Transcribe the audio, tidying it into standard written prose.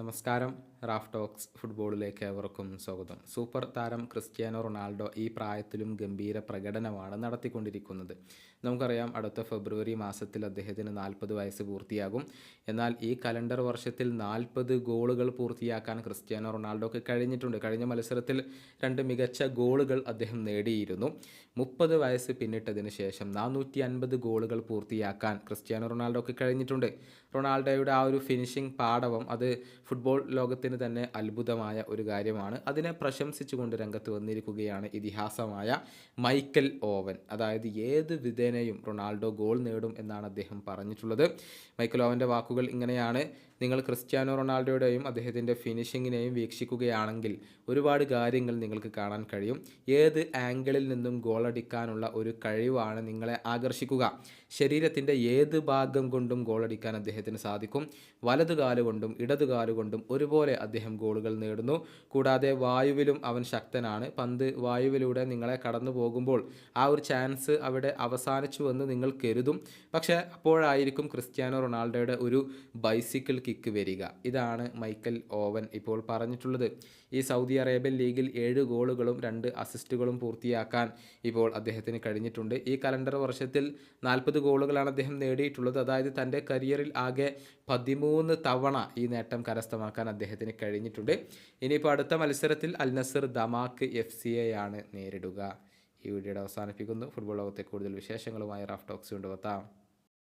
നമസ്കാരം. Raf talks ഫുട്ബോളിലേക്ക് ഏവർക്കും സ്വാഗതം. സൂപ്പർ താരം ക്രിസ്ത്യാനോ റൊണാൾഡോ ഈ പ്രായത്തിലും ഗംഭീര പ്രകടനമാണ് നടത്തിക്കൊണ്ടിരിക്കുന്നത്. നമുക്കറിയാം, അടുത്ത ഫെബ്രുവരി മാസത്തിൽ അദ്ദേഹത്തിന് 40 വയസ്സ് പൂർത്തിയാകും. എന്നാൽ ഈ കലണ്ടർ വർഷത്തിൽ 40 ഗോളുകൾ പൂർത്തിയാക്കാൻ ക്രിസ്ത്യാനോ റൊണാൾഡോക്ക് കഴിഞ്ഞിട്ടുണ്ട്. കഴിഞ്ഞ മത്സരത്തിൽ 2 മികച്ച ഗോളുകൾ അദ്ദേഹം നേടിയിരുന്നു. 30 വയസ്സ് പിന്നിട്ടതിന് ശേഷം 450 ഗോളുകൾ പൂർത്തിയാക്കാൻ ക്രിസ്ത്യാനോ റൊണാൾഡോക്ക് കഴിഞ്ഞിട്ടുണ്ട്. റൊണാൾഡോയുടെ ആ ഒരു ഫിനിഷിംഗ് പാടവം അത് ഫുട്ബോൾ ലോകത്തിന് തന്നെ അത്ഭുതമായ ഒരു കാര്യമാണ്. അതിനെ പ്രശംസിച്ചുകൊണ്ട് രംഗത്ത് വന്നിരിക്കുകയാണ് ഇതിഹാസമായ മൈക്കൽ ഓവൻ. അതായത് ഏത് വിധേനയും റൊണാൾഡോ ഗോൾ നേടും എന്നാണ് അദ്ദേഹം പറഞ്ഞിട്ടുള്ളത്. മൈക്കൽ ഓവൻ്റെ വാക്കുകൾ ഇങ്ങനെയാണ്: നിങ്ങൾ ക്രിസ്ത്യാനോ റൊണാൾഡോയുടെയും അദ്ദേഹത്തിൻ്റെ ഫിനിഷിങ്ങിനെയും വീക്ഷിക്കുകയാണെങ്കിൽ ഒരുപാട് കാര്യങ്ങൾ നിങ്ങൾക്ക് കാണാൻ കഴിയും. ഏത് ആംഗിളിൽ നിന്നും ഗോളടിക്കാനുള്ള ഒരു കഴിവാണ് നിങ്ങളെ ആകർഷിക്കുക. ശരീരത്തിൻ്റെ ഏത് ഭാഗം കൊണ്ടും ഗോളടിക്കാൻ അദ്ദേഹത്തിന് സാധിക്കും. വലതു കാലുകൊണ്ടും ഇടതു കാലുകൊണ്ടും ഒരുപോലെ അദ്ദേഹം ഗോളുകൾ നേടുന്നു. കൂടാതെ വായുവിലും അവൻ ശക്തനാണ്. പന്ത് വായുവിലൂടെ നിങ്ങളെ കടന്നു പോകുമ്പോൾ ആ ഒരു ചാൻസ് അവിടെ അവസാനിച്ചുവെന്ന് നിങ്ങൾ കരുതും. പക്ഷേ അപ്പോഴായിരിക്കും ക്രിസ്ത്യാനോ റൊണാൾഡോയുടെ ഒരു ബൈസിക്കിൾ കിക്ക് വരിക. ഇതാണ് മൈക്കൽ ഓവൻ ഇപ്പോൾ പറഞ്ഞിട്ടുള്ളത്. ഈ സൗദി അറേബ്യൻ ലീഗിൽ 7 ഗോളുകളും 2 അസിസ്റ്റുകളും പൂർത്തിയാക്കാൻ ഇപ്പോൾ അദ്ദേഹത്തിന് കഴിഞ്ഞിട്ടുണ്ട്. ഈ കലണ്ടർ വർഷത്തിൽ 40 ഗോളുകളാണ് അദ്ദേഹം നേടിയിട്ടുള്ളത്. അതായത് തൻ്റെ കരിയറിൽ ആകെ 13 തവണ ഈ നേട്ടം കരസ്ഥമാക്കാൻ അദ്ദേഹത്തിന് കഴിഞ്ഞിട്ടുണ്ട്. ഇനിയിപ്പോൾ അടുത്ത മത്സരത്തിൽ അൽ നസർ ദമാക്ക് FCയെയാണ് നേരിടുക. ഈ വീഡിയോയുടെ അവസാനിപ്പിക്കുന്നു. ഫുട്ബോൾ ലോകത്തെ കൂടുതൽ വിശേഷങ്ങളുമായി റാഫ് ടോക്സ് കൊണ്ടുവെത്താം.